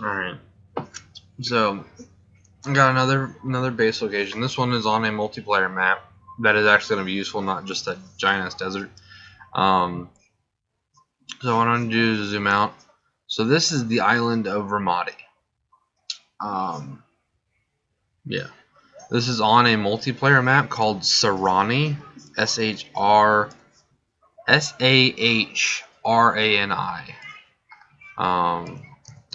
Alright, so I got another base location. This one is on a multiplayer map that is actually going to be useful, not just that giant ass desert. So what I'm going to do is zoom out. So this is the island of Ramadi. Yeah. This is on a multiplayer map called Sarani, Sahrani.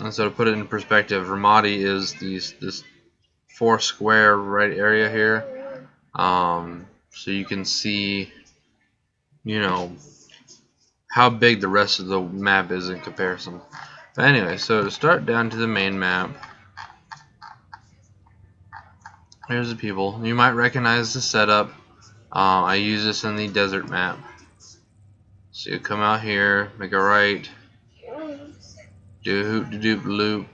And so to put it in perspective, Ramadi is this 4 square right area here. So you can see, you know, how big the rest of the map is in comparison. But anyway, so to start down to the main map, here's the people. You might recognize the setup. I use this in the desert map. So you come out here, make a right, do a hoop de doop loop,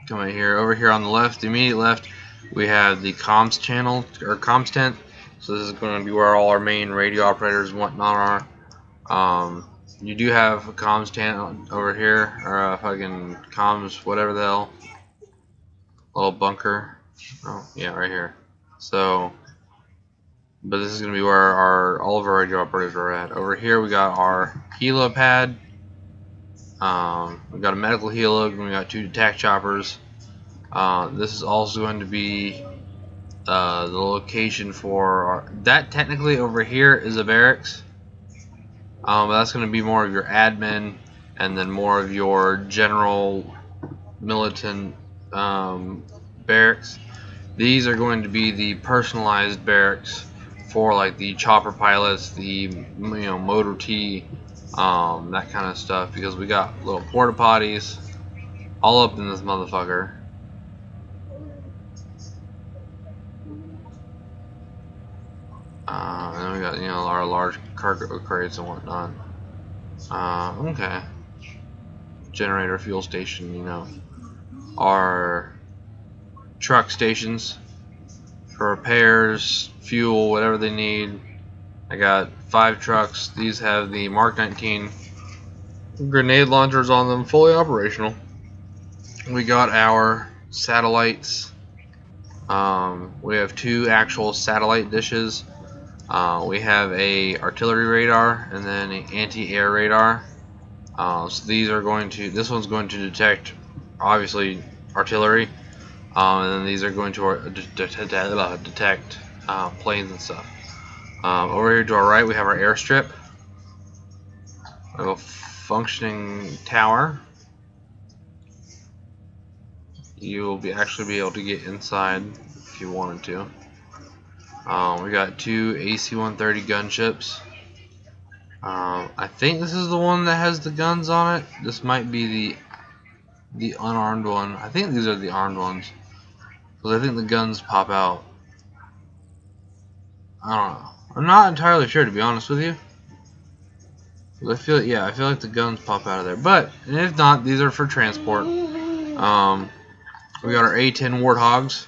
come out here. Over here on the left, the immediate left, we have the comms channel or comms tent. So this is going to be where all our main radio operators and whatnot are. You do have a comms tent over here, or a fucking comms whatever the hell, little bunker. Oh yeah, right here. So, but this is going to be where all of our radio operators are at. Over here we got our helo pad. We got a medical helo, and we got 2 attack choppers. This is also going to be the location for that. Technically, over here is a barracks. But that's going to be more of your admin, and then more of your general militant barracks. These are going to be the personalized barracks for like the chopper pilots, the motor T, that kind of stuff, because we got little porta potties all up in this motherfucker. And then we got our large cargo crates and whatnot. Okay. Generator fuel station, our truck stations for repairs, fuel, whatever they need. I got 5 trucks. These have the Mark 19 grenade launchers on them, fully operational. We got our satellites. We have 2 actual satellite dishes. We have a artillery radar and then an anti-air radar. So these are this one's going to detect, obviously, artillery. And then these are going to detect planes and stuff. Over here to our right, we have our airstrip. We have a functioning tower. You will actually be able to get inside if you wanted to. We got 2 AC-130 gunships. I think this is the one that has the guns on it. This might be the unarmed one. I think these are the armed ones, because I think the guns pop out. I don't know. I'm not entirely sure, to be honest with you. I feel like the guns pop out of there. But if not, these are for transport. We got our A-10 Warthogs,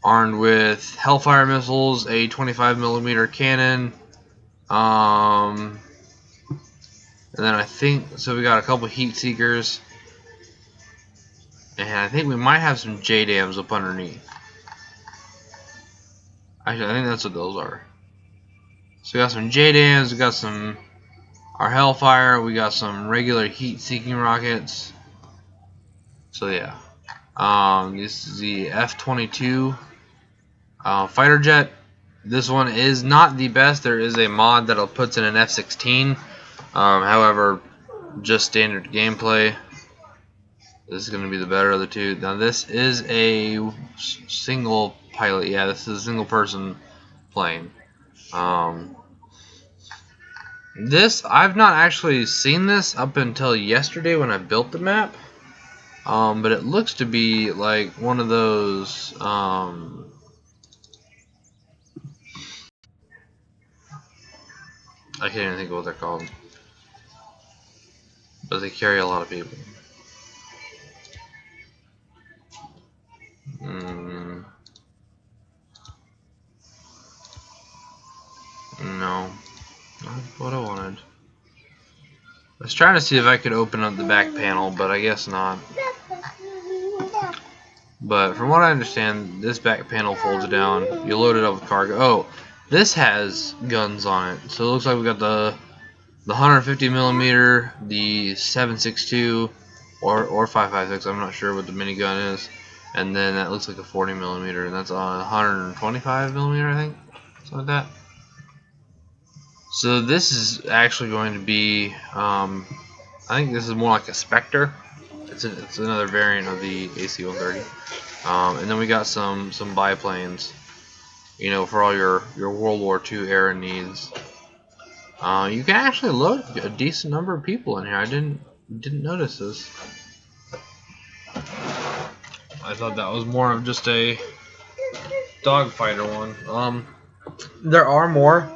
armed with Hellfire missiles, a 25mm cannon, and then I think we got a couple heat seekers, and I think we might have some JDAMs up underneath. Actually, I think that's what those are. So we got some JDAMs, we got our Hellfire, we got some regular heat-seeking rockets. So yeah, this is the F-22 fighter jet. This one is not the best. There is a mod that puts in an F-16. However, just standard gameplay, this is going to be the better of the two. Now this is a single pilot. Yeah, this is a single person plane. I've not actually seen this up until yesterday when I built the map. But it looks to be like one of those I can't even think of what they're called, but they carry a lot of people. No, not what I wanted. I was trying to see if I could open up the back panel, but I guess not. But from what I understand, this back panel folds down. You load it up with cargo. Oh, this has guns on it. So it looks like we got the 150 millimeter, the 7.62, or 5.56. I'm not sure what the minigun is. And then that looks like a 40 millimeter, and that's on 125 millimeter, I think, something like that. So this is actually going to be, I think this is more like a Spectre. It's another variant of the AC-130. And then we got some biplanes, you know, for all your World War II era needs. You can actually load a decent number of people in here. I didn't notice this. I thought that was more of just a dogfighter one. There are more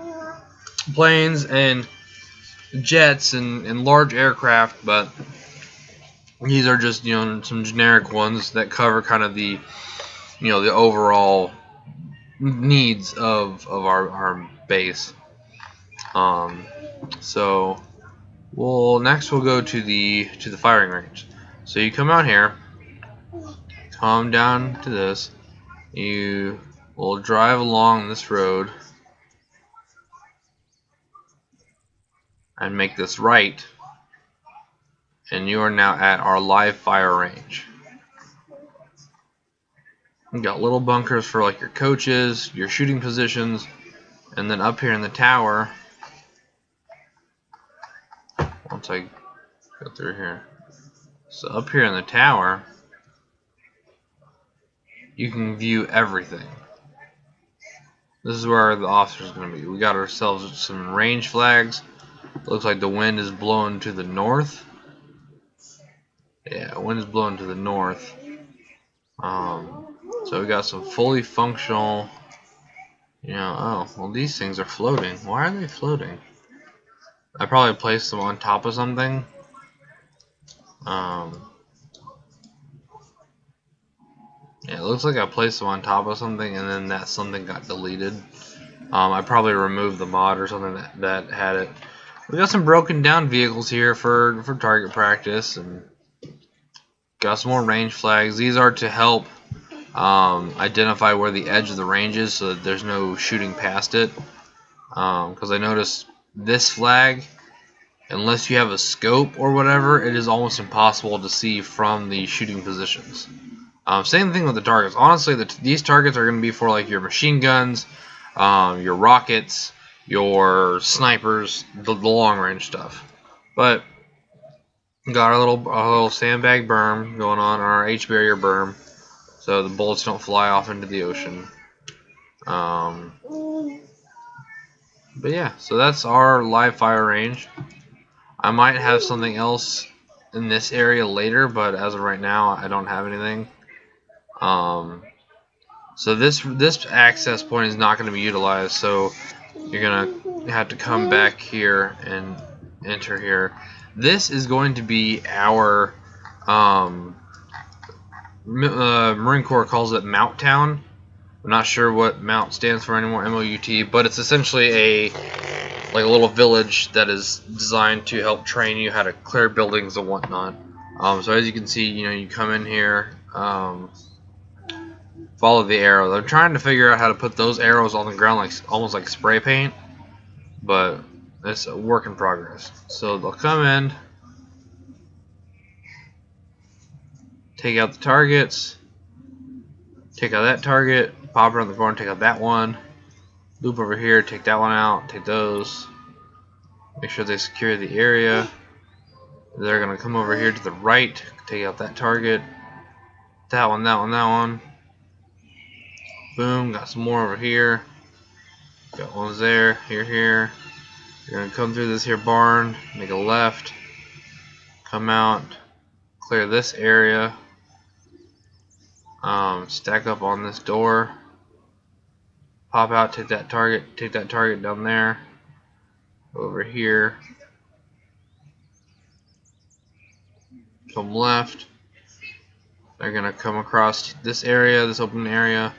planes and jets and large aircraft, but these are just, you know, some generic ones that cover kind of the, you know, the overall needs of our base. So next we'll go to the firing range. So you come out here, come down to this. You will drive along this road and make this right, and you are now at our live fire range. You got little bunkers for like your coaches, your shooting positions, and then up here in the tower, once I go through here, so up here in the tower, you can view everything. This is where the officer's going to be. We got ourselves some range flags. Looks like the wind is blowing to the north. Yeah, wind is blowing to the north. So we got some fully functional, you know, oh, well these things are floating. Why are they floating? I probably placed them on top of something. Yeah, it looks like I placed them on top of something and then that something got deleted. I probably removed the mod or something that had it. We got some broken down vehicles here for target practice, and got some more range flags. These are to help identify where the edge of the range is so that there's no shooting past it. Because I noticed this flag, unless you have a scope or whatever, it is almost impossible to see from the shooting positions. Same thing with the targets. Honestly, these targets are going to be for like your machine guns, your rockets, your snipers, the long range stuff. But got our little sandbag berm going on, our H barrier berm, so the bullets don't fly off into the ocean. But yeah, so that's our live fire range. I might have something else in this area later, but as of right now, I don't have anything. So this access point is not going to be utilized, so you're going to have to come back here and enter here. This is going to be our Marine Corps calls it Mount Town. I'm not sure what Mount stands for anymore, M-O-U-T, but it's essentially like a little village that is designed to help train you how to clear buildings and whatnot. So as you can see, you know, you come in here, follow the arrows. I'm trying to figure out how to put those arrows on the ground, like almost like spray paint, but it's a work in progress. So they'll come in, take out the targets, take out that target, pop around the corner, take out that one, loop over here, take that one out, take those, make sure they secure the area. They're going to come over here to the right, take out that target, that one, that one, that one. Boom, got some more over here. Got ones there, here. You're going to come through this here barn, make a left, come out, clear this area, stack up on this door, pop out, take that target down there, over here, come left. They're going to come across this area, this open area,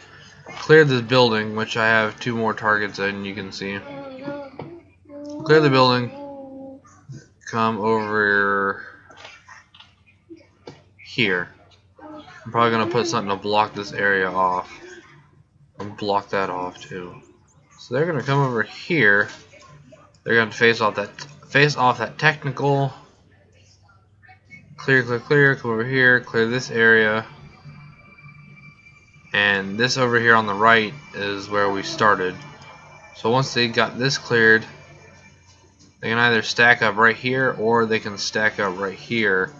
clear this building, which I have 2 more targets in, you can see. Clear the building, come over here. I'm probably gonna put something to block this area off. And block that off too. So they're gonna come over here. They're gonna face off that technical. Clear, clear, clear. Come over here. Clear this area. And this over here on the right is where we started. So once they got this cleared, they can either stack up right here or they can stack up right here.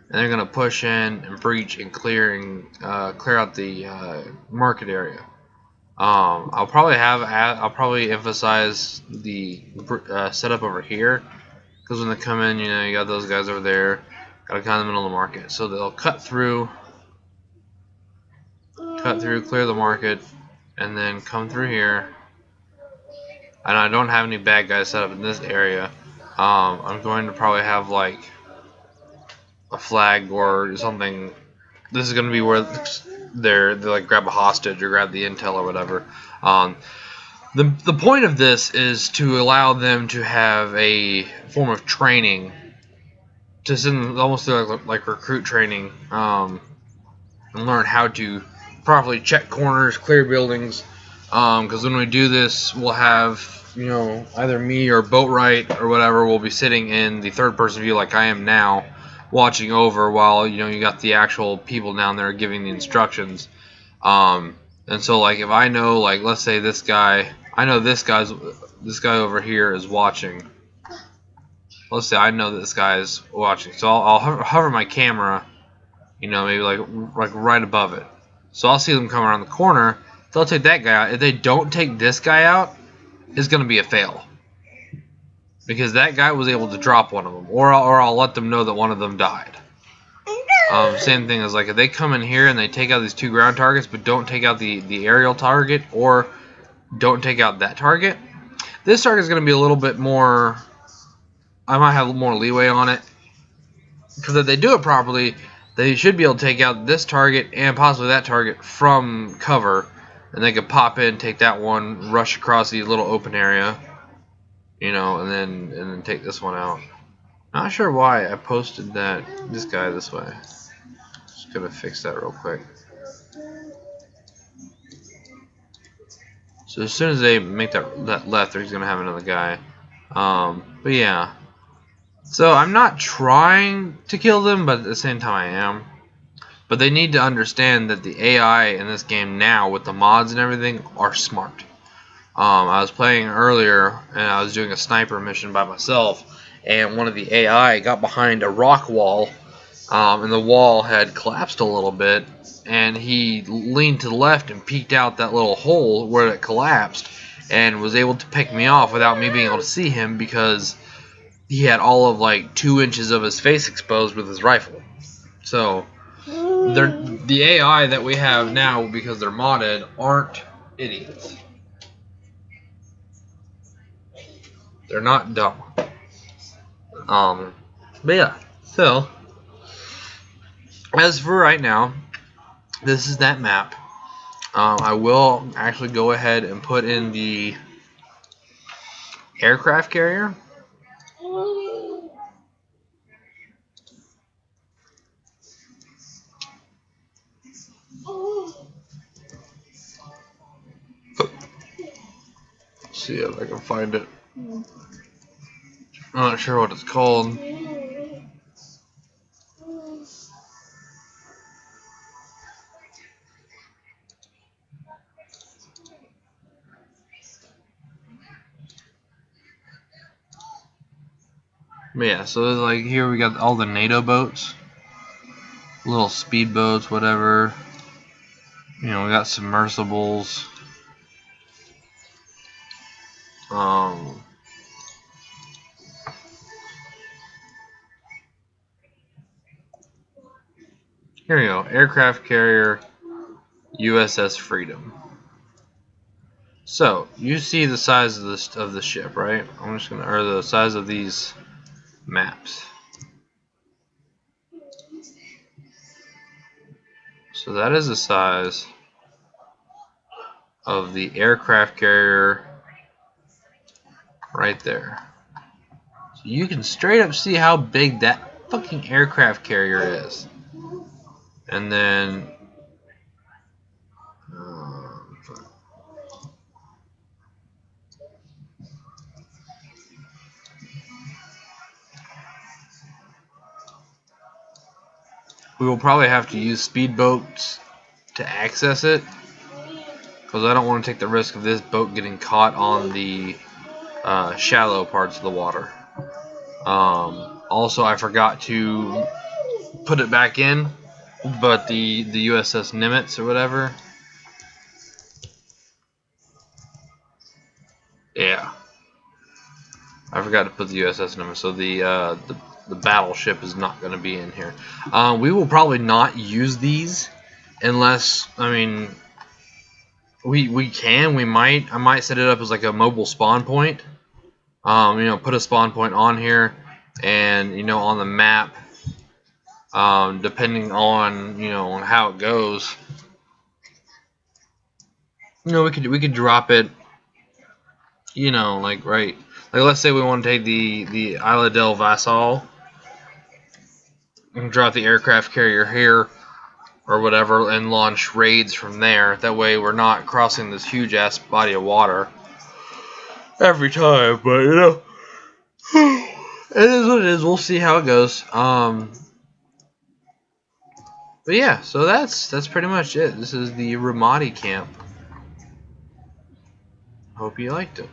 And they're gonna push in and breach and clear out the market area. I'll probably emphasize the setup over here, because when they come in, you know, you got those guys over there, gotta come in the middle of the market. So they'll cut through, clear the market, and then come through here. And I don't have any bad guys set up in this area. I'm going to probably have like a flag or something. This is going to be where they're like grab a hostage or grab the intel or whatever. The point of this is to allow them to have a form of training, to send them almost like recruit training, and learn how to properly check corners, clear buildings. Because when we do this, we'll have, you know, either me or Boatwright or whatever will be sitting in the third-person view like I am now, watching over while, you know, you got the actual people down there giving the instructions. And so, like, if I know, like, let's say this guy, I know this guy over here is watching. Let's say I know this guy is watching, so I'll hover my camera, you know, maybe like right above it. So I'll see them come around the corner. They'll take that guy out. If they don't take this guy out, it's going to be a fail, because that guy was able to drop one of them, or I'll let them know that one of them died. Same thing as, like, if they come in here and they take out these two ground targets but don't take out the aerial target, or don't take out that target, this target is going to be a little bit more, I might have more leeway on it, because if they do it properly, they should be able to take out this target and possibly that target from cover, and they could pop in, take that one, rush across the little open area, you know, and then take this one out. Not sure why I posted this guy this way. Just gonna fix that real quick. So as soon as they make that left, he's gonna have another guy. But yeah. So I'm not trying to kill them, but at the same time I am. But they need to understand that the AI in this game now, with the mods and everything, are smart. I was playing earlier, and I was doing a sniper mission by myself, and one of the AI got behind a rock wall, and the wall had collapsed a little bit, and he leaned to the left and peeked out that little hole where it collapsed, and was able to pick me off without me being able to see him, because he had all of like 2 inches of his face exposed with his rifle. So the AI that we have now, because they're modded, aren't idiots. They're not dumb. But yeah, so as for right now, this is that map. I will actually go ahead and put in the aircraft carrier. See if I can find it. I'm not sure what it's called. But yeah, so like here we got all the NATO boats, little speedboats, whatever. You know, we got submersibles. Here we go, aircraft carrier, USS Freedom. So you see the size of the ship, right? I'm just gonna, or the size of these maps. So that is the size of the aircraft carrier right there. So you can straight up see how big that fucking aircraft carrier is. And then We will probably have to use speedboats to access it, because I don't want to take the risk of this boat getting caught on the shallow parts of the water. Also, I forgot to put it back in, but the USS Nimitz or whatever, yeah, I forgot to put the USS Nimitz, so the battleship is not going to be in here. We will probably not use these unless, I mean, we might. I might set it up as like a mobile spawn point. Put a spawn point on here, and on the map, depending on on how it goes, we could drop it, like let's say we want to take the Isla del Vassal and drop the aircraft carrier here or whatever and launch raids from there. That way we're not crossing this huge ass body of water every time, but it is what it is. We'll see how it goes. But yeah, so that's pretty much it. This is the Ramadi camp. Hope you liked it.